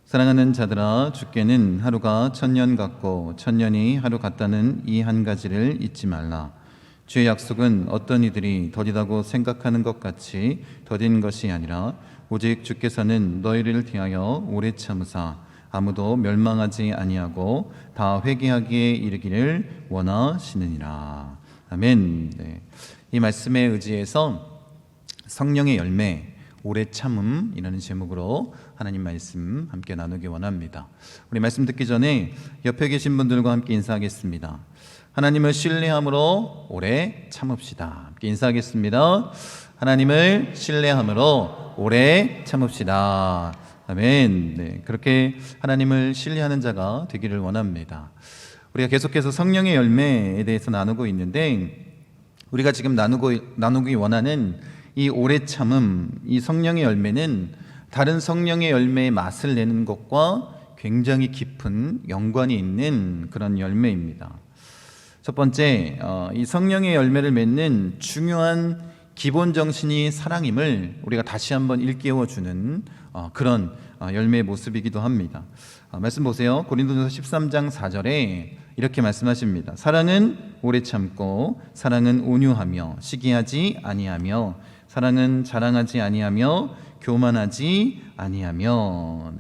사랑하는 자들아, 주께는 하루가 천년 같고 천년이 하루 같다는 이 한 가지를 잊지 말라. 주의 약속은 어떤 이들이 더디다고 생각하는 것 같이 더딘 것이 아니라 오직 주께서는 너희를 대하여 오래 참으사 아무도 멸망하지 아니하고 다 회개하기에 이르기를 원하시느니라. 아멘. 이 말씀에 의지해서 성령의 열매, 오래 참음이라는 제목으로 하나님 말씀 함께 나누기 원합니다. 우리 말씀 듣기 전에 옆에 계신 분들과 함께 인사하겠습니다. 하나님을 신뢰함으로 오래 참읍시다. 함께 인사하겠습니다. 하나님을 신뢰함으로 오래 참읍시다. 아멘. 그렇게 하나님을 신뢰하는 자가 되기를 원합니다. 우리가 계속해서 성령의 열매에 대해서 나누고 있는데, 우리가 지금 나누기 원하는 이 오래 참음, 이 성령의 열매는 다른 성령의 열매의 맛을 내는 것과 굉장히 깊은 연관이 있는 그런 열매입니다. 첫 번째, 이 성령의 열매를 맺는 중요한 기본 정신이 사랑임을 우리가 다시 한번 일깨워주는 그런 열매의 모습이기도 합니다. 말씀 보세요. 고린도전서 13장 4절에 이렇게 말씀하십니다. 사랑은 오래 참고 사랑은 온유하며 시기하지 아니하며 사랑은 자랑하지 아니하며 교만하지 아니하며.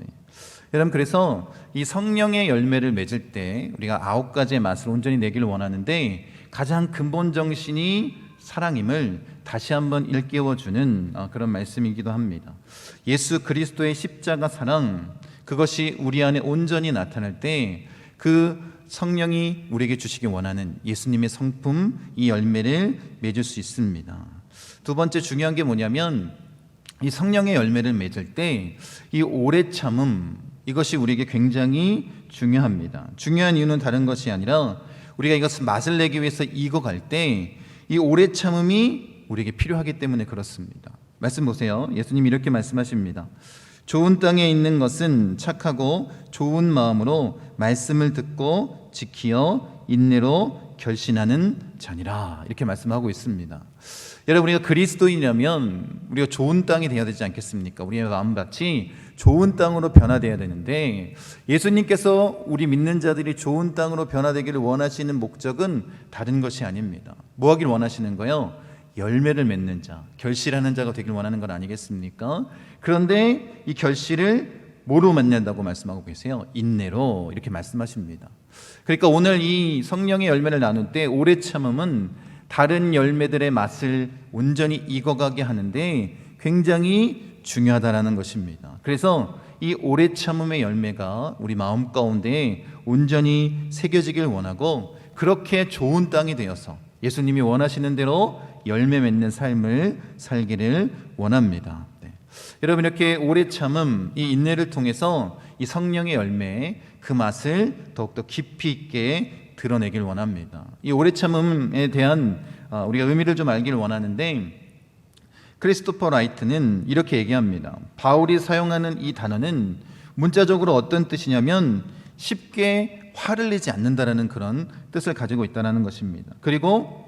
여러분, 그래서 이 성령의 열매를 맺을 때 우리가 9가지의 맛을 온전히 내기를 원하는데, 가장 근본 정신이 사랑임을 다시 한번 일깨워주는 그런 말씀이기도 합니다. 예수 그리스도의 십자가 사랑, 그것이 우리 안에 온전히 나타날 때 그 성령이 우리에게 주시기 원하는 예수님의 성품, 이 열매를 맺을 수 있습니다. 두 번째 중요한 게 뭐냐면, 이 성령의 열매를 맺을 때 이 오래 참음, 이것이 우리에게 굉장히 중요합니다. 중요한 이유는 다른 것이 아니라 우리가 이것을 맛을 내기 위해서 익어갈 때 이 오래 참음이 우리에게 필요하기 때문에 그렇습니다. 말씀 보세요. 예수님이 이렇게 말씀하십니다. 좋은 땅에 있는 것은 착하고 좋은 마음으로 말씀을 듣고 지키어 인내로 결신하는 자니라. 이렇게 말씀하고 있습니다. 여러분, 우리가 그리스도인이라면 우리가 좋은 땅이 되어야 되지 않겠습니까? 우리의 마음같이 좋은 땅으로 변화되어야 되는데, 예수님께서 우리 믿는 자들이 좋은 땅으로 변화되기를 원하시는 목적은 다른 것이 아닙니다. 뭐 하길 원하시는 거예요? 열매를 맺는 자, 결실하는 자가 되길 원하는 건 아니겠습니까? 그런데 이 결실을 뭐로 맺는다고 말씀하고 계세요? 인내로, 이렇게 말씀하십니다. 그러니까 오늘 이 성령의 열매를 나눌 때 오래 참음은 다른 열매들의 맛을 온전히 익어가게 하는데 굉장히 중요하다라는 것입니다. 그래서 이 오래 참음의 열매가 우리 마음 가운데 온전히 새겨지길 원하고, 그렇게 좋은 땅이 되어서 예수님이 원하시는 대로 열매 맺는 삶을 살기를 원합니다. 여러분, 이렇게 오래 참음, 이 인내를 통해서 이 성령의 열매, 그 맛을 더욱더 깊이 있게 드러내길 원합니다. 이 오래 참음에 대한 우리가 의미를 좀 알기를 원하는데, 크리스토퍼 라이트는 이렇게 얘기합니다. 바울이 사용하는 이 단어는 문자적으로 어떤 뜻이냐면 쉽게 화를 내지 않는다라는 그런 뜻을 가지고 있다는 것입니다. 그리고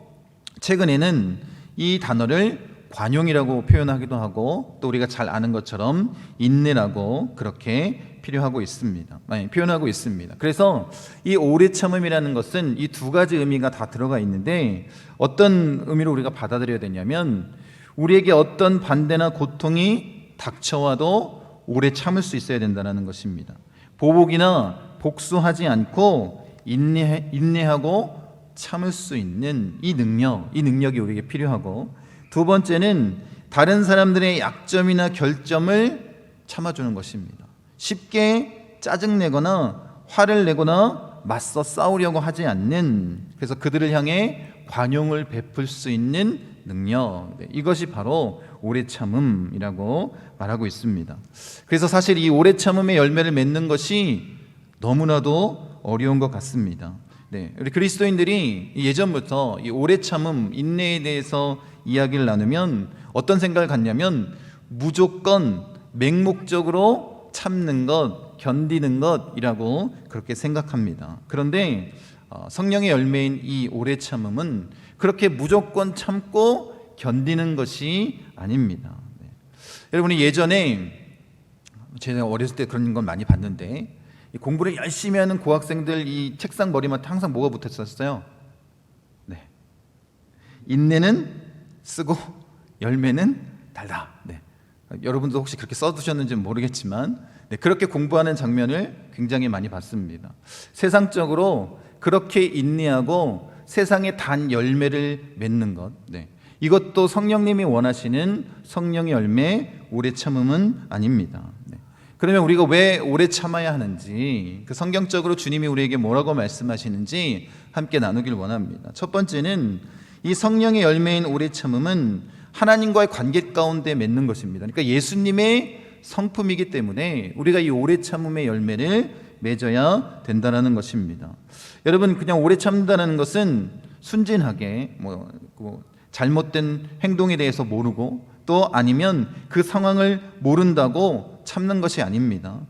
최근에는 이 단어를 관용이라고 표현하기도 하고, 또 우리가 잘 아는 것처럼 인내라고 그렇게 표현하고 있습니다. 그래서 이 오래 참음이라는 것은 이 두 가지 의미가 다 들어가 있는데, 어떤 의미로 우리가 받아들여야 되냐면, 우리에게 어떤 반대나 고통이 닥쳐와도 오래 참을 수 있어야 된다는 것입니다. 보복이나 복수하지 않고 인내하고 참을 수 있는 이 능력이 우리에게 필요하고, 두 번째는 다른 사람들의 약점이나 결점을 참아주는 것입니다. 쉽게 짜증내거나 화를 내거나 맞서 싸우려고 하지 않는, 그래서 그들을 향해 관용을 베풀 수 있는 능력, 이것이 바로 오래 참음이라고 말하고 있습니다. 그래서 사실 이 오래 참음의 열매를 맺는 것이 너무나도 어려운 것 같습니다. 우리 그리스도인들이 예전부터 이 오래 참음, 인내에 대해서 이야기를 나누면 어떤 생각을 갖냐면, 무조건 맹목적으로 참는 것, 견디는 것이라고 그렇게 생각합니다. 그런데 성령의 열매인 이 오래 참음은 그렇게 무조건 참고 견디는 것이 아닙니다. 여러분이 예전에 제가 어렸을 때 그런 건 많이 봤는데, 이 공부를 열심히 하는 고학생들 이 책상 머리맡에 항상 뭐가 붙었었어요? 네, 인내는 쓰고 열매는 달다. 네. 여러분도 혹시 그렇게 써두셨는지는 모르겠지만, 네, 그렇게 공부하는 장면을 굉장히 많이 봤습니다. 세상적으로 그렇게 인내하고 세상에 단 열매를 맺는 것, 네, 이것도 성령님이 원하시는 성령의 열매, 오래 참음은 아닙니다. 네. 그러면 우리가 왜 오래 참아야 하는지, 그 성경적으로 주님이 우리에게 뭐라고 말씀하시는지 함께 나누길 원합니다. 첫 번째는 이 성령의 열매인 오래 참음은 하나님과의 관계 가운데 맺는 것입니다. 그러니까 예수님의 성품이기 때문에 우리가 이 오래 참음의 열매를 맺어야 된다는 것입니다. 여러분, 그냥 오래 참는다는 것은 순진하게 잘못된 행동에 대해서 모르고 또 아니면 그 상황을 모른다고 참는 것이 아닙니다.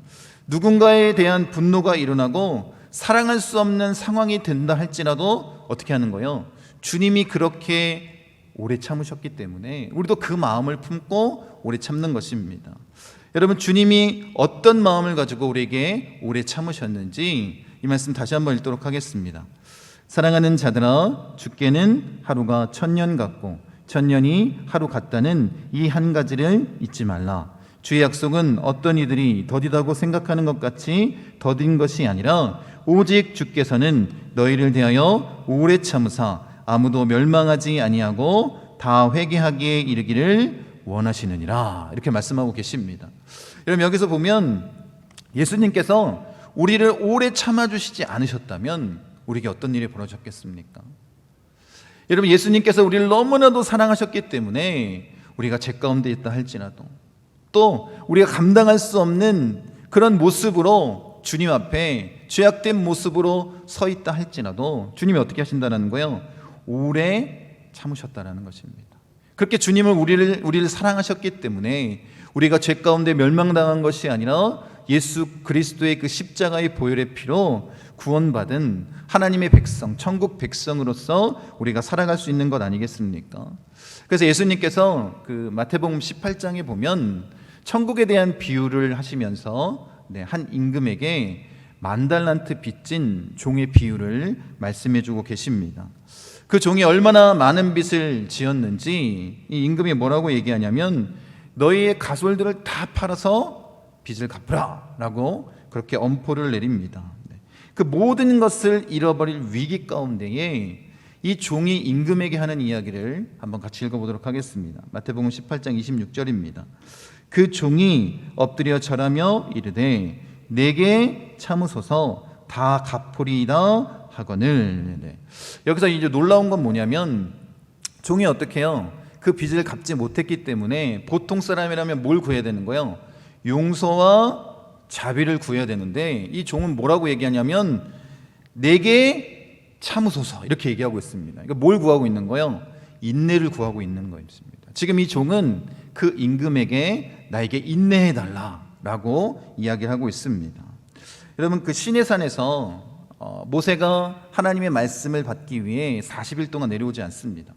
누군가에 대한 분노가 일어나고 사랑할 수 없는 상황이 된다 할지라도 어떻게 하는 거예요? 주님이 그렇게 오래 참으셨기 때문에 우리도 그 마음을 품고 오래 참는 것입니다. 여러분, 주님이 어떤 마음을 가지고 우리에게 오래 참으셨는지 이 말씀 다시 한번 읽도록 하겠습니다. 사랑하는 자들아, 주께는 하루가 천년 같고 천년이 하루 같다는 이 한 가지를 잊지 말라. 주의 약속은 어떤 이들이 더디다고 생각하는 것 같이 더딘 것이 아니라 오직 주께서는 너희를 대하여 오래 참으사 아무도 멸망하지 아니하고 다 회개하기에 이르기를 원하시느니라. 이렇게 말씀하고 계십니다. 여러분, 여기서 보면 예수님께서 우리를 오래 참아주시지 않으셨다면 우리에게 어떤 일이 벌어졌겠습니까? 여러분, 예수님께서 우리를 너무나도 사랑하셨기 때문에 우리가 죄 가운데 있다 할지라도 또 우리가 감당할 수 없는 그런 모습으로 주님 앞에 죄악된 모습으로 서 있다 할지라도 주님이 어떻게 하신다는 거예요? 오래 참으셨다는 것입니다. 그렇게 주님은 우리를 사랑하셨기 때문에 우리가 죄 가운데 멸망당한 것이 아니라 예수 그리스도의 그 십자가의 보혈의 피로 구원받은 하나님의 백성, 천국 백성으로서 우리가 살아갈 수 있는 것 아니겠습니까? 그래서 예수님께서 그 마태복음 18장에 보면 천국에 대한 비유를 하시면서 한 임금에게 10,000달란트 빚진 종의 비유를 말씀해 주고 계십니다. 그 종이 얼마나 많은 빚을 지었는지 이 임금이 뭐라고 얘기하냐면 너희의 가솔들을 다 팔아서 빚을 갚으라 라고 그렇게 엄포를 내립니다. 그 모든 것을 잃어버릴 위기 가운데에 이 종이 임금에게 하는 이야기를 한번 같이 읽어보도록 하겠습니다. 마태복음 18장 26절입니다. 그 종이 엎드려 절하며 이르되 내게 참으소서 다 갚으리이다 하거늘. 여기서 이제 놀라운 건 뭐냐면 종이 어떻게 해요? 그 빚을 갚지 못했기 때문에 보통 사람이라면 뭘 구해야 되는 거예요? 용서와 자비를 구해야 되는데 이 종은 뭐라고 얘기하냐면 내게 참으소서 이렇게 얘기하고 있습니다. 그러니까 뭘 구하고 있는 거예요? 인내를 구하고 있는 것입니다. 지금 이 종은 그 임금에게 나에게 인내해달라라고 이야기를 하고 있습니다. 여러분, 그 시내산에서 모세가 하나님의 말씀을 받기 위해 40일 동안 내려오지 않습니다.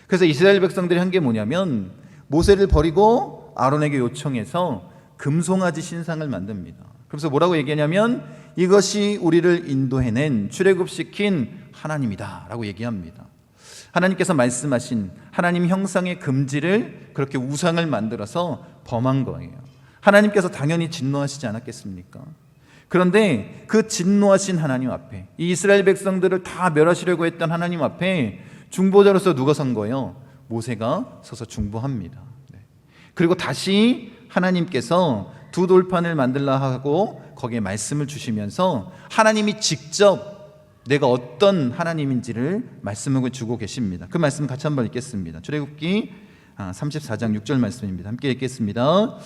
그래서 이스라엘 백성들이 한 게 뭐냐면 모세를 버리고 아론에게 요청해서 금송아지 신상을 만듭니다. 그래서 뭐라고 얘기하냐면 이것이 우리를 인도해낸 출애굽시킨 하나님이다 라고 얘기합니다. 하나님께서 말씀하신 하나님 형상의 금지를 그렇게 우상을 만들어서 범한 거예요. 하나님께서 당연히 진노하시지 않았겠습니까? 그런데 그 진노하신 하나님 앞에 이 이스라엘 백성들을 다 멸하시려고 했던 하나님 앞에 중보자로서 누가 선 거예요? 모세가 서서 중보합니다. 그리고 다시 하나님께서 두 돌판을 만들라 하고 거기에 말씀을 주시면서 하나님이 직접 내가 어떤 하나님인지를 말씀을 주고 계십니다. 그 말씀 같이 한번 읽겠습니다. 출애굽기 34장 6절 말씀입니다. 함께 읽겠습니다.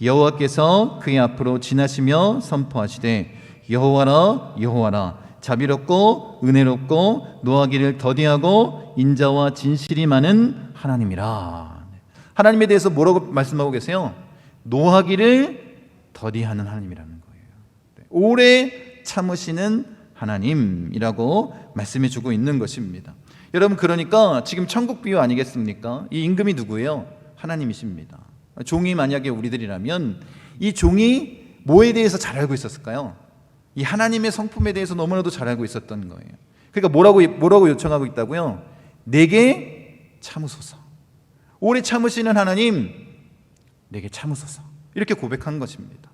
여호와께서 그의 앞으로 지나시며 선포하시되 여호와라 여호와라 자비롭고 은혜롭고 노하기를 더디하고 인자와 진실이 많은 하나님이라. 하나님에 대해서 뭐라고 말씀하고 계세요? 노하기를 더디하는 하나님이라는 거예요. 오래 참으시는 하나님이라고 말씀해 주고 있는 것입니다. 여러분, 그러니까 지금 천국 비유 아니겠습니까? 이 임금이 누구예요? 하나님이십니다. 종이 만약에 우리들이라면 이 종이 뭐에 대해서 잘 알고 있었을까요? 이 하나님의 성품에 대해서 너무나도 잘 알고 있었던 거예요. 그러니까 뭐라고 요청하고 있다고요? 내게 참으소서. 오래 참으시는 하나님, 내게 참으소서. 이렇게 고백한 것입니다.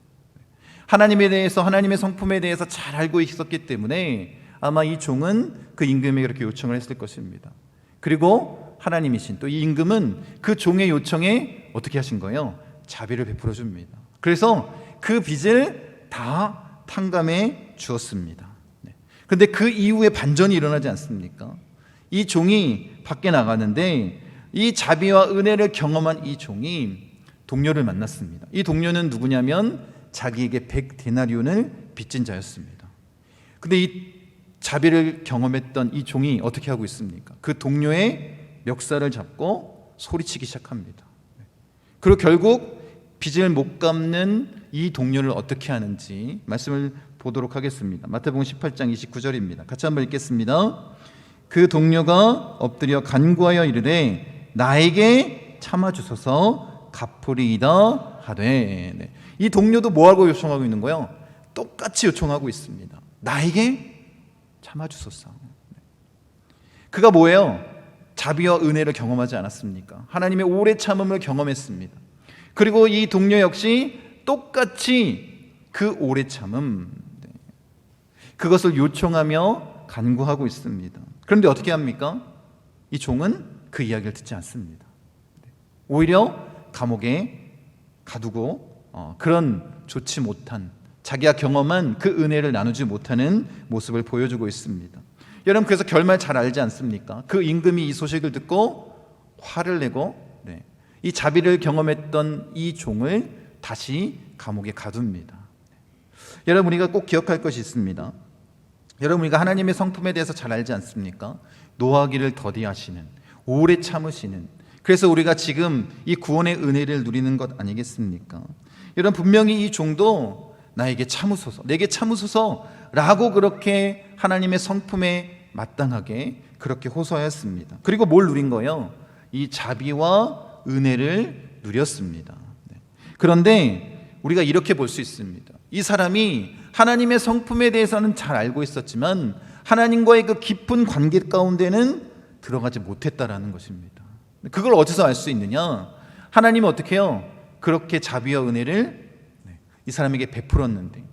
하나님에 대해서, 하나님의 성품에 대해서 잘 알고 있었기 때문에 아마 이 종은 그 임금에게 그렇게 요청을 했을 것입니다. 그리고 하나님이신 또 이 임금은 그 종의 요청에 어떻게 하신 거예요? 자비를 베풀어 줍니다. 그래서 그 빚을 다 탕감해 주었습니다. 그런데 그 이후에 반전이 일어나지 않습니까? 이 종이 밖에 나가는데 이 자비와 은혜를 경험한 이 종이 동료를 만났습니다. 이 동료는 누구냐면 자기에게 100데나리온을 빚진 자였습니다. 근데 이 자비를 경험했던 이 종이 어떻게 하고 있습니까? 그 동료의 멱살을 잡고 소리치기 시작합니다. 그리고 결국 빚을 못 갚는 이 동료를 어떻게 하는지 말씀을 보도록 하겠습니다. 마태복음 18장 29절입니다. 같이 한번 읽겠습니다. 그 동료가 엎드려 간구하여 이르되 나에게 참아주소서 갚으리이다 하되. 이 동료도 뭐하고 요청하고 있는 거예요? 똑같이 요청하고 있습니다. 나에게 참아주소서. 그가 뭐예요? 자비와 은혜를 경험하지 않았습니까? 하나님의 오래 참음을 경험했습니다. 그리고 이 동료 역시 똑같이 그 오래 참음, 그것을 요청하며 간구하고 있습니다. 그런데 어떻게 합니까? 이 종은 그 이야기를 듣지 않습니다. 오히려 감옥에 가두고 그런 좋지 못한, 자기가 경험한 그 은혜를 나누지 못하는 모습을 보여주고 있습니다. 여러분, 그래서 결말 잘 알지 않습니까? 그 임금이 이 소식을 듣고 화를 내고 이 자비를 경험했던 이 종을 다시 감옥에 가둡니다. 여러분, 우리가 꼭 기억할 것이 있습니다. 여러분, 우리가 하나님의 성품에 대해서 잘 알지 않습니까? 노하기를 더디하시는, 오래 참으시는, 그래서 우리가 지금 이 구원의 은혜를 누리는 것 아니겠습니까? 여러분, 분명히 이 종도 나에게 참으소서, 내게 참으소서 라고 그렇게 하나님의 성품에 마땅하게 그렇게 호소하였습니다. 그리고 뭘 누린 거예요? 이 자비와 은혜를 누렸습니다. 그런데 우리가 이렇게 볼 수 있습니다. 이 사람이 하나님의 성품에 대해서는 잘 알고 있었지만 하나님과의 그 깊은 관계 가운데는 들어가지 못했다라는 것입니다. 그걸 어디서 알 수 있느냐? 하나님은 어떻게 해요? 그렇게 자비와 은혜를 이 사람에게 베풀었는데,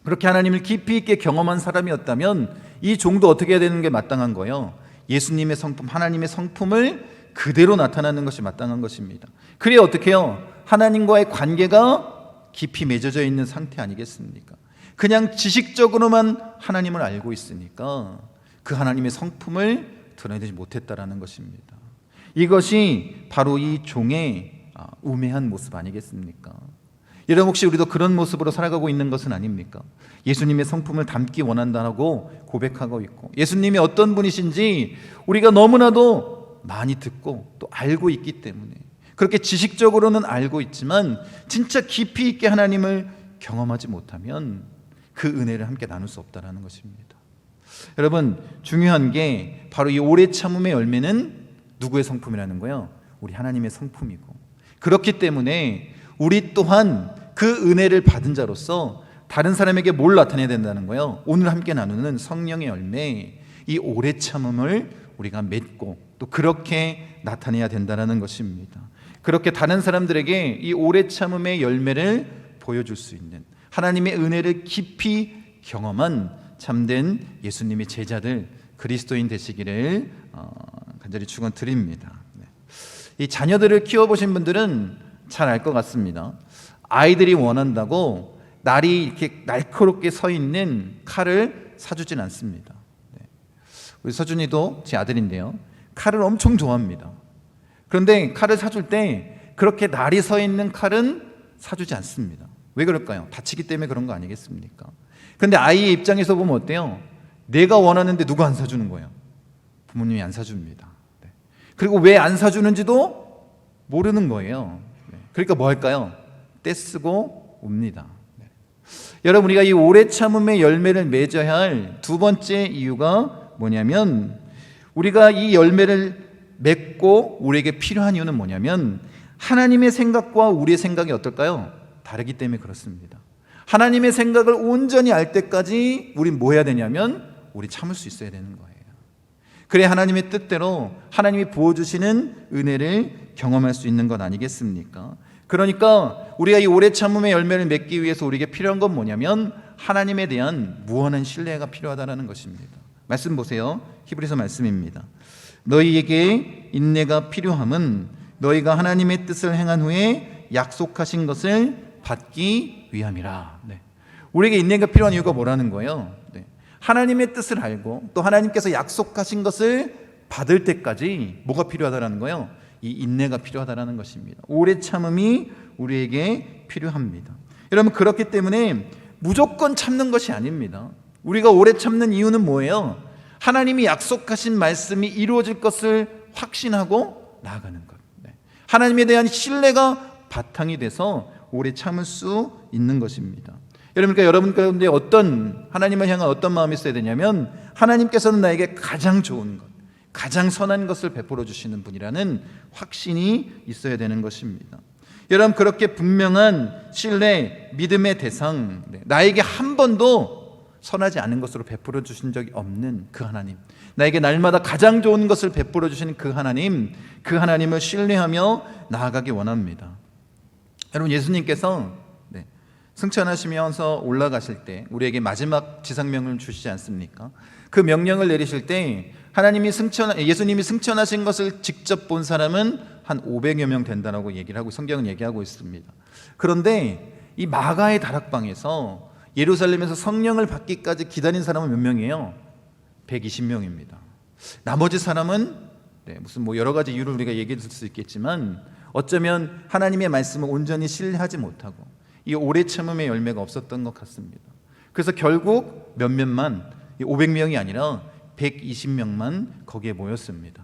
그렇게 하나님을 깊이 있게 경험한 사람이었다면 이 종도 어떻게 해야 되는 게 마땅한 거예요? 예수님의 성품, 하나님의 성품을 그대로 나타나는 것이 마땅한 것입니다. 그래야 어떻게 해요? 하나님과의 관계가 깊이 맺어져 있는 상태 아니겠습니까? 그냥 지식적으로만 하나님을 알고 있으니까 그 하나님의 성품을 드러내지 못했다라는 것입니다. 이것이 바로 이 종의 우매한 모습 아니겠습니까? 여러분, 혹시 우리도 그런 모습으로 살아가고 있는 것은 아닙니까? 예수님의 성품을 담기 원한다고 고백하고 있고, 예수님이 어떤 분이신지 우리가 너무나도 많이 듣고 또 알고 있기 때문에, 그렇게 지식적으로는 알고 있지만 진짜 깊이 있게 하나님을 경험하지 못하면 그 은혜를 함께 나눌 수 없다는 것입니다. 여러분, 중요한 게 바로 이 오래 참음의 열매는 누구의 성품이라는 거예요? 우리 하나님의 성품이고, 그렇기 때문에 우리 또한 그 은혜를 받은 자로서 다른 사람에게 뭘 나타내야 된다는 거예요? 오늘 함께 나누는 성령의 열매, 이 오래 참음을 우리가 맺고 또 그렇게 나타내야 된다는 것입니다. 그렇게 다른 사람들에게 이 오래 참음의 열매를 보여줄 수 있는, 하나님의 은혜를 깊이 경험한 참된 예수님의 제자들, 그리스도인 되시기를 간절히 축원드립니다. 이 자녀들을 키워보신 분들은 잘 알 것 같습니다. 아이들이 원한다고 날이 이렇게 날카롭게 서 있는 칼을 사주진 않습니다. 우리 서준이도 제 아들인데요, 칼을 엄청 좋아합니다. 그런데 칼을 사줄 때 그렇게 날이 서 있는 칼은 사주지 않습니다. 왜 그럴까요? 다치기 때문에 그런 거 아니겠습니까? 그런데 아이의 입장에서 보면 어때요? 내가 원하는데 누가 안 사주는 거예요? 부모님이 안 사줍니다. 그리고 왜 안 사주는지도 모르는 거예요. 그러니까 뭐 할까요? 떼쓰고 옵니다. 여러분, 우리가 이 오래 참음의 열매를 맺어야 할 두 번째 이유가 뭐냐면, 우리가 이 열매를 맺고 우리에게 필요한 이유는 뭐냐면, 하나님의 생각과 우리의 생각이 어떨까요? 다르기 때문에 그렇습니다. 하나님의 생각을 온전히 알 때까지 우린 뭐 해야 되냐면 우리 참을 수 있어야 되는 거예요. 그래야 하나님의 뜻대로 하나님이 부어주시는 은혜를 경험할 수 있는 것 아니겠습니까? 그러니까 우리가 이 오래 참음의 열매를 맺기 위해서 우리에게 필요한 건 뭐냐면 하나님에 대한 무한한 신뢰가 필요하다는 것입니다. 말씀 보세요. 히브리서 말씀입니다. 너희에게 인내가 필요함은 너희가 하나님의 뜻을 행한 후에 약속하신 것을 받기 위함이라. 네. 우리에게 인내가 필요한 이유가 뭐라는 거예요? 네. 하나님의 뜻을 알고 또 하나님께서 약속하신 것을 받을 때까지 뭐가 필요하다는 거예요? 이 인내가 필요하다는 것입니다. 오래 참음이 우리에게 필요합니다. 여러분, 그렇기 때문에 무조건 참는 것이 아닙니다. 우리가 오래 참는 이유는 뭐예요? 하나님이 약속하신 말씀이 이루어질 것을 확신하고 나아가는 것. 네. 하나님에 대한 신뢰가 바탕이 돼서 오래 참을 수 있는 것입니다. 그러니까 여러분 가운데 하나님을 향한 어떤 마음이 있어야 되냐면 하나님께서는 나에게 가장 좋은 것, 가장 선한 것을 베풀어 주시는 분이라는 확신이 있어야 되는 것입니다. 여러분, 그렇게 분명한 신뢰, 믿음의 대상, 나에게 한 번도 선하지 않은 것으로 베풀어 주신 적이 없는 그 하나님, 나에게 날마다 가장 좋은 것을 베풀어 주시는 그 하나님을 신뢰하며 나아가기 원합니다. 여러분, 예수님께서 승천하시면서 올라가실 때 우리에게 마지막 지상명령을 주시지 않습니까? 그 명령을 내리실 때 예수님이 승천하신 것을 직접 본 사람은 한 500여 명 된다라고 얘기를 하고 성경은 얘기하고 있습니다. 그런데 이 마가의 다락방에서 예루살렘에서 성령을 받기까지 기다린 사람은 몇 명이에요? 120명입니다. 나머지 사람은 무슨 여러 가지 이유를 우리가 얘기해 줄 수 있겠지만 어쩌면 하나님의 말씀을 온전히 신뢰하지 못하고 이 오래 참음의 열매가 없었던 것 같습니다. 그래서 결국 몇몇만 500명이 아니라 120명만 거기에 모였습니다.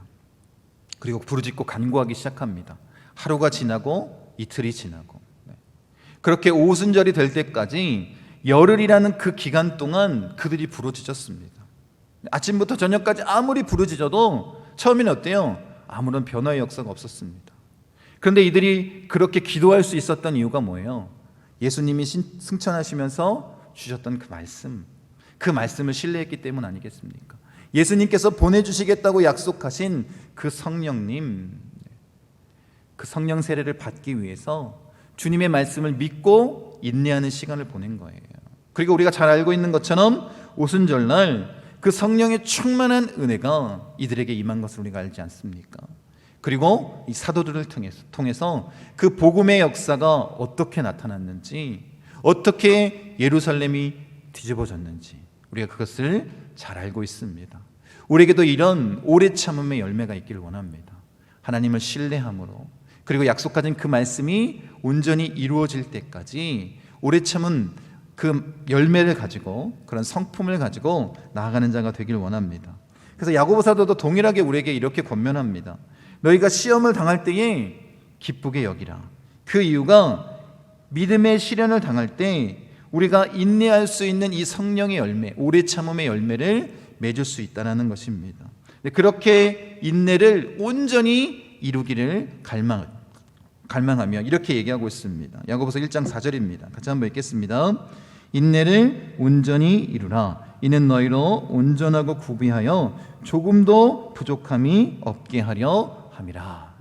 그리고 부르짖고 간구하기 시작합니다. 하루가 지나고 이틀이 지나고 그렇게 오순절이 될 때까지 열흘이라는 그 기간 동안 그들이 부르짖었습니다. 아침부터 저녁까지 아무리 부르짖어도 처음에는 어때요? 아무런 변화의 역사가 없었습니다. 그런데 이들이 그렇게 기도할 수 있었던 이유가 뭐예요? 예수님이 승천하시면서 주셨던 그 말씀을 신뢰했기 때문 아니겠습니까? 예수님께서 보내주시겠다고 약속하신 그 성령님, 그 성령 세례를 받기 위해서 주님의 말씀을 믿고 인내하는 시간을 보낸 거예요. 그리고 우리가 잘 알고 있는 것처럼 오순절날 그 성령의 충만한 은혜가 이들에게 임한 것을 우리가 알지 않습니까? 그리고 이 사도들을 통해서 그 복음의 역사가 어떻게 나타났는지, 어떻게 예루살렘이 뒤집어졌는지 우리가 그것을 잘 알고 있습니다. 우리에게도 이런 오래 참음의 열매가 있기를 원합니다. 하나님을 신뢰함으로, 그리고 약속하신 그 말씀이 온전히 이루어질 때까지 오래 참은 그 열매를 가지고, 그런 성품을 가지고 나아가는 자가 되길 원합니다. 그래서 야고보 사도도 동일하게 우리에게 이렇게 권면합니다. 너희가 시험을 당할 때에 기쁘게 여기라. 그 이유가 믿음의 시련을 당할 때 우리가 인내할 수 있는 이 성령의 열매, 오래 참음의 열매를 맺을 수 있다는 것입니다. 그렇게 인내를 온전히 이루기를 갈망하며 이렇게 얘기하고 있습니다. 야고보서 1장 4절입니다. 같이 한번 읽겠습니다. 인내를 온전히 이루라. 이는 너희로 온전하고 구비하여 조금도 부족함이 없게 하려 함이라.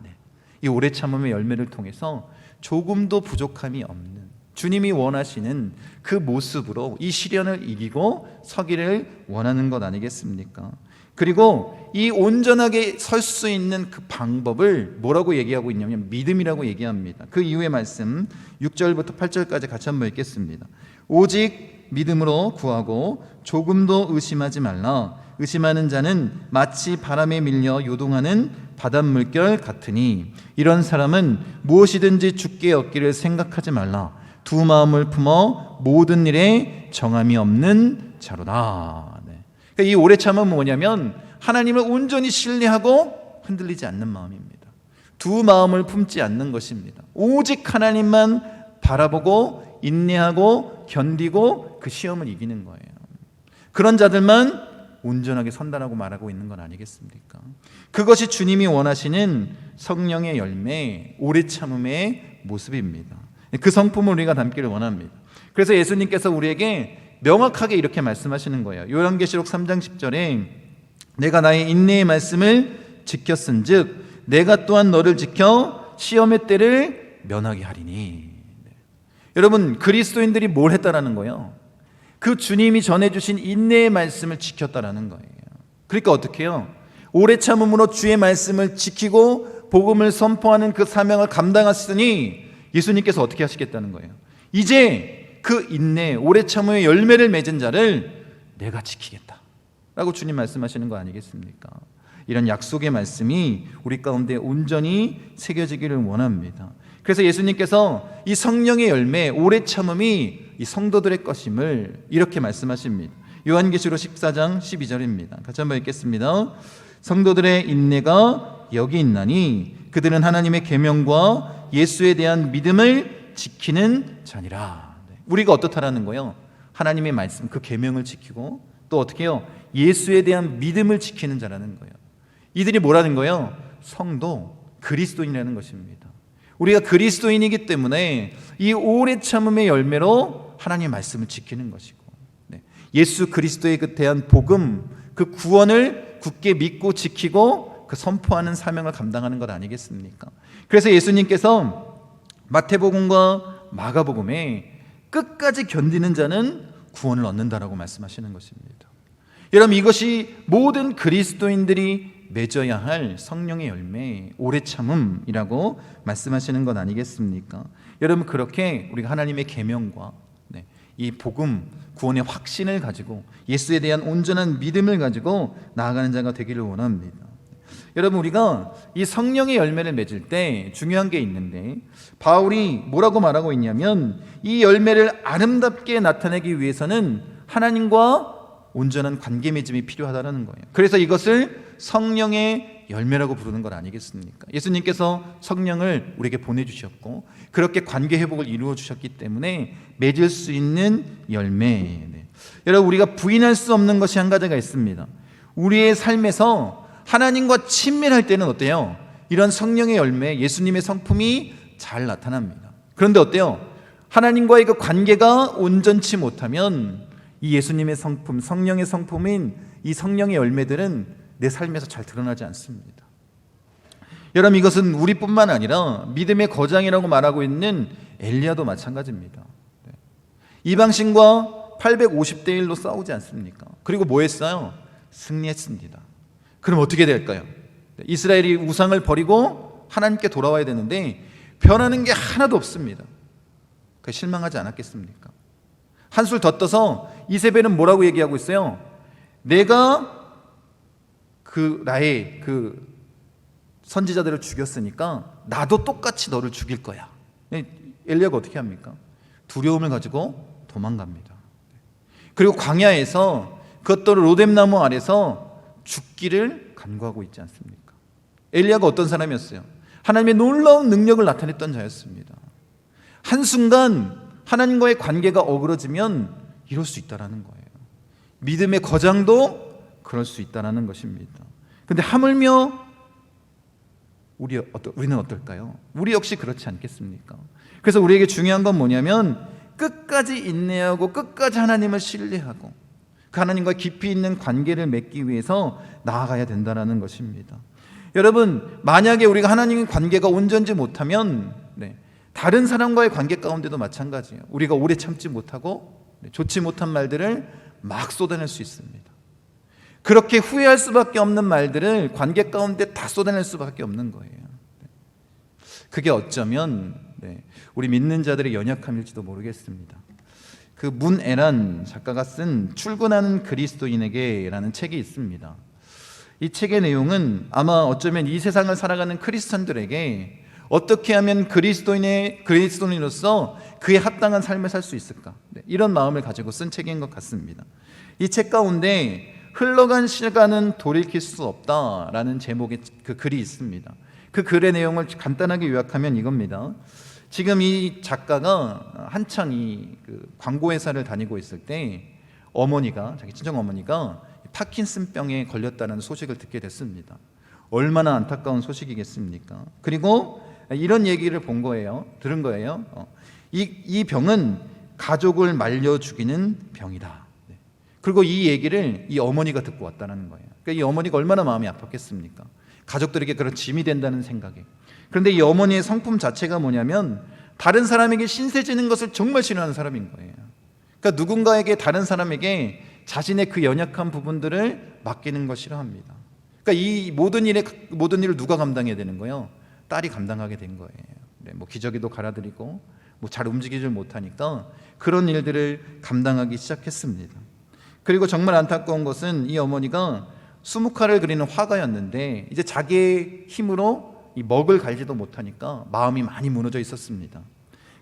이 오래 참음의 열매를 통해서 조금도 부족함이 없는 주님이 원하시는 그 모습으로 이 시련을 이기고 서기를 원하는 것 아니겠습니까? 그리고 이 온전하게 설 수 있는 그 방법을 뭐라고 얘기하고 있냐면 믿음이라고 얘기합니다. 그 이후의 말씀 6절부터 8절까지 같이 한번 읽겠습니다. 오직 믿음으로 구하고 조금도 의심하지 말라. 의심하는 자는 마치 바람에 밀려 요동하는 바닷물결 같으니 이런 사람은 무엇이든지 주께 얻기를 생각하지 말라. 두 마음을 품어 모든 일에 정함이 없는 자로다. 그러니까 이 오래 참음은 뭐냐면 하나님을 온전히 신뢰하고 흔들리지 않는 마음입니다. 두 마음을 품지 않는 것입니다. 오직 하나님만 바라보고 인내하고 견디고 그 시험을 이기는 거예요. 그런 자들만 온전하게 선다라고 말하고 있는 건 아니겠습니까? 그것이 주님이 원하시는 성령의 열매, 오래 참음의 모습입니다. 그 성품을 우리가 담기를 원합니다. 그래서 예수님께서 우리에게 명확하게 이렇게 말씀하시는 거예요. 요한계시록 3장 10절에 내가 나의 인내의 말씀을 지켰은즉 내가 또한 너를 지켜 시험의 때를 면하게 하리니. 여러분, 그리스도인들이 뭘 했다라는 거예요? 그 주님이 전해주신 인내의 말씀을 지켰다라는 거예요. 그러니까 어떻게 해요? 오래 참음으로 주의 말씀을 지키고 복음을 선포하는 그 사명을 감당하시니 예수님께서 어떻게 하시겠다는 거예요? 이제 그 인내, 오래 참음의 열매를 맺은 자를 내가 지키겠다 라고 주님 말씀하시는 거 아니겠습니까? 이런 약속의 말씀이 우리 가운데 온전히 새겨지기를 원합니다. 그래서 예수님께서 이 성령의 열매, 오래 참음이 이 성도들의 것임을 이렇게 말씀하십니다. 요한계시록 14장 12절입니다. 같이 한번 읽겠습니다. 성도들의 인내가 여기 있나니 그들은 하나님의 계명과 예수에 대한 믿음을 지키는 자니라. 우리가 어떻다라는 거예요? 하나님의 말씀, 그 계명을 지키고 또 어떻게 해요? 예수에 대한 믿음을 지키는 자라는 거예요. 이들이 뭐라는 거예요? 성도, 그리스도인이라는 것입니다. 우리가 그리스도인이기 때문에 이 오래 참음의 열매로 하나님의 말씀을 지키는 것이고, 예수 그리스도에 대한 복음, 그 구원을 굳게 믿고 지키고 그 선포하는 사명을 감당하는 것 아니겠습니까? 그래서 예수님께서 마태복음과 마가복음에 끝까지 견디는 자는 구원을 얻는다라고 말씀하시는 것입니다. 여러분, 이것이 모든 그리스도인들이 맺어야 할 성령의 열매, 오래 참음이라고 말씀하시는 것 아니겠습니까? 여러분, 그렇게 우리가 하나님의 계명과 이 복음, 구원의 확신을 가지고 예수에 대한 온전한 믿음을 가지고 나아가는 자가 되기를 원합니다. 여러분, 우리가 이 성령의 열매를 맺을 때 중요한 게 있는데 바울이 뭐라고 말하고 있냐면 이 열매를 아름답게 나타내기 위해서는 하나님과 온전한 관계 맺음이 필요하다는 거예요. 그래서 이것을 성령의 열매라고 부르는 것 아니겠습니까? 예수님께서 성령을 우리에게 보내주셨고 그렇게 관계 회복을 이루어 주셨기 때문에 맺을 수 있는 열매. 여러분, 우리가 부인할 수 없는 것이 한 가지가 있습니다. 우리의 삶에서 하나님과 친밀할 때는 어때요? 이런 성령의 열매, 예수님의 성품이 잘 나타납니다. 그런데 어때요? 하나님과의 그 관계가 온전치 못하면 이 예수님의 성품, 성령의 성품인 이 성령의 열매들은 내 삶에서 잘 드러나지 않습니다. 여러분, 이것은 우리뿐만 아니라 믿음의 거장이라고 말하고 있는 엘리야도 마찬가지입니다. 이방신과 850대 1로 싸우지 않습니까? 그리고 뭐 했어요? 승리했습니다. 그럼 어떻게 될까요? 이스라엘이 우상을 버리고 하나님께 돌아와야 되는데 변하는 게 하나도 없습니다. 실망하지 않았겠습니까? 한술 더 떠서 이세벨은 뭐라고 얘기하고 있어요? 내가 나의 선지자들을 죽였으니까 나도 똑같이 너를 죽일 거야. 엘리야가 어떻게 합니까? 두려움을 가지고 도망갑니다. 그리고 광야에서 그것도 로뎀나무 아래서 죽기를 간구하고 있지 않습니까? 엘리야가 어떤 사람이었어요? 하나님의 놀라운 능력을 나타냈던 자였습니다. 한순간 하나님과의 관계가 어그러지면 이럴 수 있다는 거예요. 믿음의 거장도 그럴 수 있다는 것입니다. 그런데 하물며 우리는 어떨까요? 우리 역시 그렇지 않겠습니까? 그래서 우리에게 중요한 건 뭐냐면 끝까지 인내하고 끝까지 하나님을 신뢰하고 그 하나님과 깊이 있는 관계를 맺기 위해서 나아가야 된다는 것입니다. 여러분, 만약에 우리가 하나님의 관계가 온전지 못하면 다른 사람과의 관계 가운데도 마찬가지예요. 우리가 오래 참지 못하고 좋지 못한 말들을 막 쏟아낼 수 있습니다. 그렇게 후회할 수밖에 없는 말들을 관계 가운데 다 쏟아낼 수밖에 없는 거예요. 그게 어쩌면 우리 믿는 자들의 연약함일지도 모르겠습니다. 그 문애란 작가가 쓴 출근하는 그리스도인에게라는 책이 있습니다. 이 책의 내용은 아마 어쩌면 이 세상을 살아가는 크리스천들에게 어떻게 하면 그리스도인으로서 그에 합당한 삶을 살 수 있을까, 이런 마음을 가지고 쓴 책인 것 같습니다. 이 책 가운데 흘러간 시간은 돌이킬 수 없다라는 제목의 그 글이 있습니다. 그 글의 내용을 간단하게 요약하면 이겁니다. 지금 이 작가가 한창 그 광고회사를 다니고 있을 때 자기 친정 어머니가 파킨슨병에 걸렸다는 소식을 듣게 됐습니다. 얼마나 안타까운 소식이겠습니까? 그리고 이런 얘기를 들은 거예요. 이 병은 가족을 말려 죽이는 병이다. 그리고 이 얘기를 이 어머니가 듣고 왔다는 거예요. 그러니까 이 어머니가 얼마나 마음이 아팠겠습니까? 가족들에게 그런 짐이 된다는 생각에. 그런데 이 어머니의 성품 자체가 뭐냐면 다른 사람에게 신세 지는 것을 정말 싫어하는 사람인 거예요. 그러니까 누군가에게, 다른 사람에게 자신의 그 연약한 부분들을 맡기는 거 싫어합니다. 그러니까 이 모든 일을 누가 감당해야 되는 거예요? 딸이 감당하게 된 거예요. 뭐 기저귀도 갈아드리고 뭐 잘 움직이질 못하니까 그런 일들을 감당하기 시작했습니다. 그리고 정말 안타까운 것은 이 어머니가 수묵화를 그리는 화가였는데 이제 자기의 힘으로 이 먹을 갈지도 못하니까 마음이 많이 무너져 있었습니다.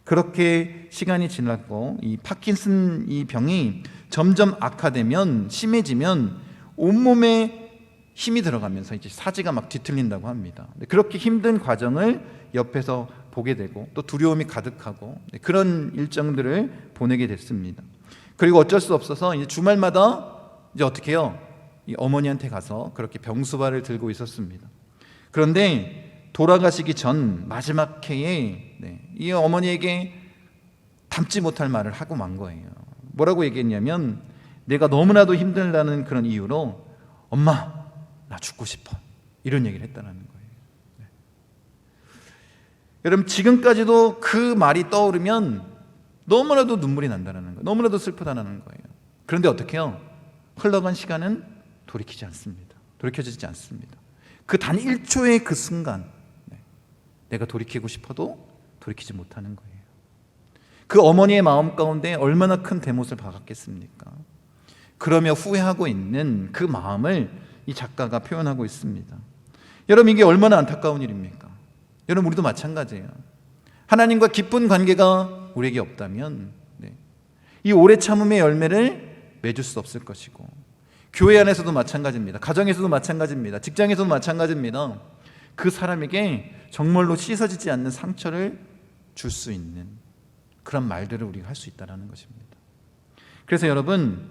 그렇게 시간이 지났고 이 파킨슨 이 병이 점점 악화되면, 심해지면 온몸에 힘이 들어가면서 이제 사지가 막 뒤틀린다고 합니다. 그렇게 힘든 과정을 옆에서 보게 되고 또 두려움이 가득하고 그런 일정들을 보내게 됐습니다. 그리고 어쩔 수 없어서 이제 주말마다 이제 어떻게 해요? 이 어머니한테 가서 그렇게 병수발을 들고 있었습니다. 그런데 돌아가시기 전 마지막 해에 이 어머니에게 담지 못할 말을 하고 만 거예요. 뭐라고 얘기했냐면, 내가 너무나도 힘들다는 그런 이유로 엄마 나 죽고 싶어, 이런 얘기를 했다는 거예요. 여러분, 지금까지도 그 말이 떠오르면 너무나도 눈물이 난다는 거예요. 너무나도 슬프다는 거예요. 그런데 어떻게 해요? 흘러간 시간은 돌이키지 않습니다. 돌이켜지지 않습니다. 그 단 1초의 그 순간, 내가 돌이키고 싶어도 돌이키지 못하는 거예요. 그 어머니의 마음 가운데 얼마나 큰 대못을 박았겠습니까? 그러며 후회하고 있는 그 마음을 이 작가가 표현하고 있습니다. 여러분, 이게 얼마나 안타까운 일입니까? 여러분, 우리도 마찬가지예요. 하나님과 깊은 관계가 우리에게 없다면 이 오래 참음의 열매를 맺을 수 없을 것이고, 교회 안에서도 마찬가지입니다. 가정에서도 마찬가지입니다. 직장에서도 마찬가지입니다. 그 사람에게 정말로 씻어지지 않는 상처를 줄 수 있는 그런 말들을 우리가 할 수 있다는 것입니다. 그래서 여러분,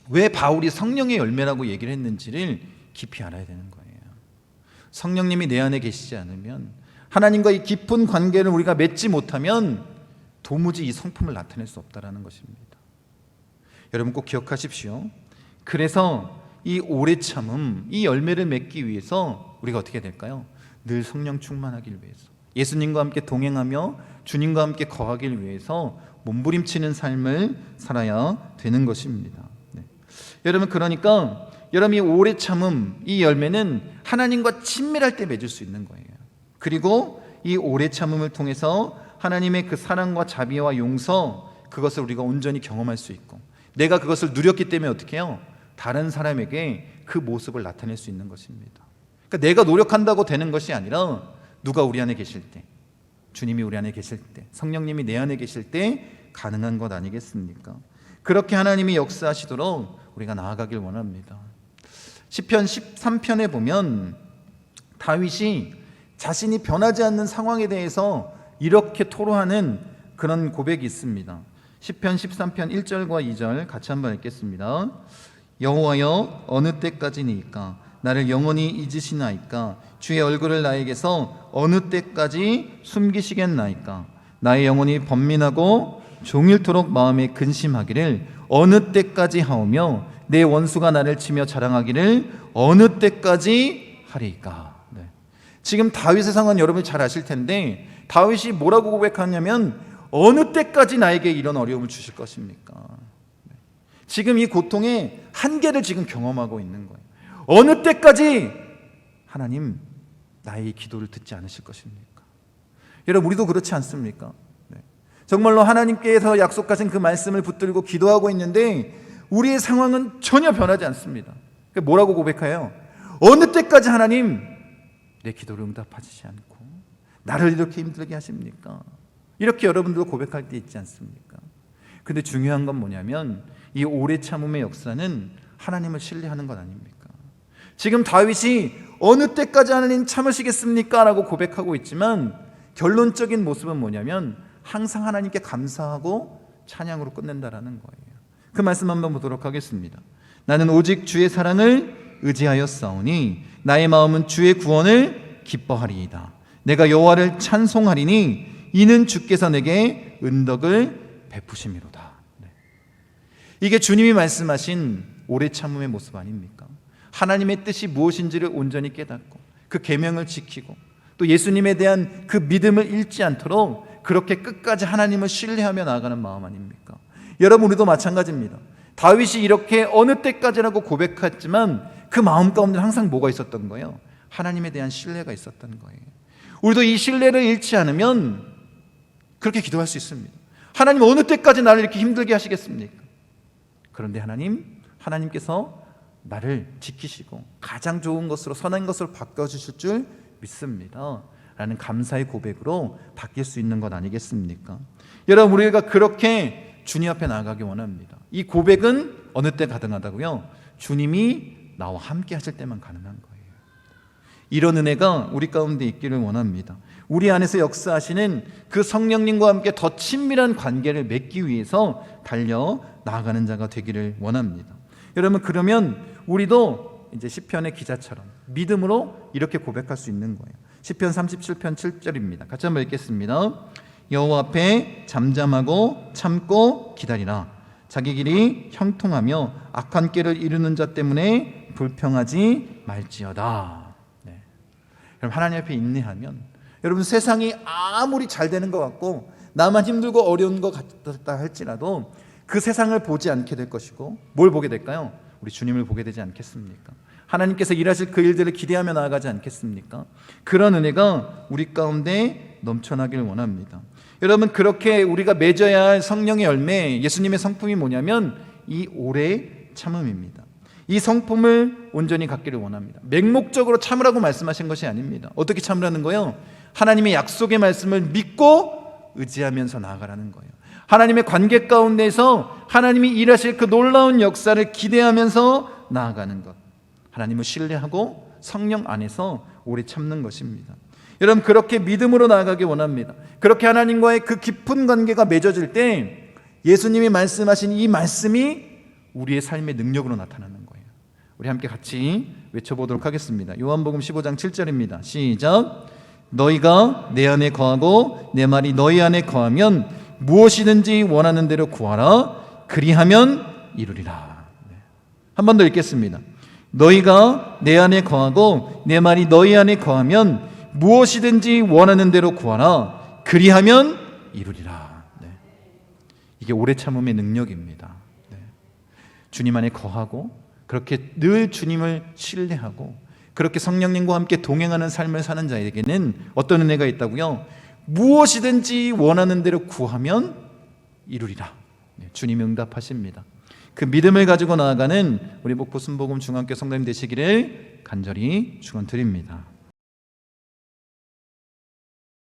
왜 바울이 성령의 열매라고 얘기를 했는지를 깊이 알아야 되는 거예요. 성령님이 내 안에 계시지 않으면, 하나님과 이 깊은 관계를 우리가 맺지 못하면 도무지 이 성품을 나타낼 수 없다는 것입니다. 여러분, 꼭 기억하십시오. 그래서 이 오래 참음, 이 열매를 맺기 위해서 우리가 어떻게 될까요? 늘 성령 충만하길 위해서, 예수님과 함께 동행하며 주님과 함께 거하길 위해서 몸부림치는 삶을 살아야 되는 것입니다. 여러분, 그러니까 여러분이 오래 참음, 이 열매는 하나님과 친밀할 때 맺을 수 있는 거예요. 그리고 이 오래 참음을 통해서 하나님의 그 사랑과 자비와 용서, 그것을 우리가 온전히 경험할 수 있고, 내가 그것을 누렸기 때문에 어떻게 해요? 다른 사람에게 그 모습을 나타낼 수 있는 것입니다. 그러니까 내가 노력한다고 되는 것이 아니라 누가 우리 안에 계실 때, 주님이 우리 안에 계실 때, 성령님이 내 안에 계실 때 가능한 것 아니겠습니까? 그렇게 하나님이 역사하시도록 우리가 나아가길 원합니다. 시편 13편에 보면 다윗이 자신이 변하지 않는 상황에 대해서 이렇게 토로하는 그런 고백이 있습니다. 시편 13편 1절과 2절 같이 한번 읽겠습니다. 여호와여, 어느 때까지니까 나를 영원히 잊으시나이까? 주의 얼굴을 나에게서 어느 때까지 숨기시겠나이까? 나의 영혼이 번민하고 종일토록 마음에 근심하기를 어느 때까지 하오며 내 원수가 나를 치며 자랑하기를 어느 때까지 하리까? 지금 다윗의 상황은 여러분이 잘 아실 텐데, 다윗이 뭐라고 고백하냐면 어느 때까지 나에게 이런 어려움을 주실 것입니까? 지금 이 고통의 한계를 지금 경험하고 있는 거예요. 어느 때까지 하나님 나의 기도를 듣지 않으실 것입니까? 여러분, 우리도 그렇지 않습니까? 정말로 하나님께서 약속하신 그 말씀을 붙들고 기도하고 있는데 우리의 상황은 전혀 변하지 않습니다. 뭐라고 고백해요? 어느 때까지 하나님 내 기도를 응답하시지 않고 나를 이렇게 힘들게 하십니까? 이렇게 여러분들도 고백할 때 있지 않습니까? 근데 중요한 건 뭐냐면 이 오래 참음의 역사는 하나님을 신뢰하는 것 아닙니까? 지금 다윗이 어느 때까지 하나님 참으시겠습니까? 라고 고백하고 있지만 결론적인 모습은 뭐냐면 항상 하나님께 감사하고 찬양으로 끝낸다라는 거예요. 그 말씀 한번 보도록 하겠습니다. 나는 오직 주의 사랑을 의지하여 싸우니 나의 마음은 주의 구원을 기뻐하리이다. 내가 여호와를 찬송하리니 이는 주께서 내게 은덕을 베푸심이로다. 네. 이게 주님이 말씀하신 오래 참음의 모습 아닙니까? 하나님의 뜻이 무엇인지를 온전히 깨닫고 그 계명을 지키고 또 예수님에 대한 그 믿음을 잃지 않도록 그렇게 끝까지 하나님을 신뢰하며 나아가는 마음 아닙니까? 여러분, 우리도 마찬가지입니다. 다윗이 이렇게 어느 때까지라고 고백했지만 그 마음 가운데 항상 뭐가 있었던 거예요? 하나님에 대한 신뢰가 있었던 거예요. 우리도 이 신뢰를 잃지 않으면 그렇게 기도할 수 있습니다. 하나님, 어느 때까지 나를 이렇게 힘들게 하시겠습니까? 그런데 하나님께서 나를 지키시고 가장 좋은 것으로, 선한 것으로 바꿔주실 줄 믿습니다 라는 감사의 고백으로 바뀔 수 있는 것 아니겠습니까? 여러분, 우리가 그렇게 주님 앞에 나아가기 원합니다. 이 고백은 어느 때 가능하다고요? 주님이 나와 함께 하실 때만 가능한 거예요. 이런 은혜가 우리 가운데 있기를 원합니다. 우리 안에서 역사하시는 그 성령님과 함께 더 친밀한 관계를 맺기 위해서 달려 나아가는 자가 되기를 원합니다. 여러분, 그러면 우리도 이제 시편의 기자처럼 믿음으로 이렇게 고백할 수 있는 거예요. 시편 37편 7절입니다. 같이 한번 읽겠습니다. 여호와 앞에 잠잠하고 참고 기다리라. 자기 길이 형통하며 악한 길을 이루는 자 때문에 불평하지 말지어다. 네. 여러분, 하나님 앞에 인내하면 여러분, 세상이 아무리 잘 되는 것 같고 나만 힘들고 어려운 것 같다 할지라도 그 세상을 보지 않게 될 것이고, 뭘 보게 될까요? 우리 주님을 보게 되지 않겠습니까? 하나님께서 일하실 그 일들을 기대하며 나아가지 않겠습니까? 그런 은혜가 우리 가운데 넘쳐나길 원합니다. 여러분, 그렇게 우리가 맺어야 할 성령의 열매, 예수님의 성품이 뭐냐면 이 오래 참음입니다. 이 성품을 온전히 갖기를 원합니다. 맹목적으로 참으라고 말씀하신 것이 아닙니다. 어떻게 참으라는 거예요? 하나님의 약속의 말씀을 믿고 의지하면서 나아가라는 거예요. 하나님의 관계 가운데서 하나님이 일하실 그 놀라운 역사를 기대하면서 나아가는 것, 하나님을 신뢰하고 성령 안에서 오래 참는 것입니다. 여러분, 그렇게 믿음으로 나아가기 원합니다. 그렇게 하나님과의 그 깊은 관계가 맺어질 때 예수님이 말씀하신 이 말씀이 우리의 삶의 능력으로 나타나는 거예요. 우리 함께 같이 외쳐보도록 하겠습니다. 요한복음 15장 7절입니다. 시작. 너희가 내 안에 거하고 내 말이 너희 안에 거하면 무엇이든지 원하는 대로 구하라. 그리하면 이루리라. 한 번 더 읽겠습니다. 너희가 내 안에 거하고 내 말이 너희 안에 거하면 무엇이든지 원하는 대로 구하라. 그리하면 이루리라. 네. 이게 오래 참음의 능력입니다. 네. 주님 안에 거하고 그렇게 늘 주님을 신뢰하고 그렇게 성령님과 함께 동행하는 삶을 사는 자에게는 어떤 은혜가 있다고요? 무엇이든지 원하는 대로 구하면 이루리라. 네. 주님이 응답하십니다. 그 믿음을 가지고 나아가는 우리 목포 순복음 중앙교 성도님 되시기를 간절히 축원드립니다.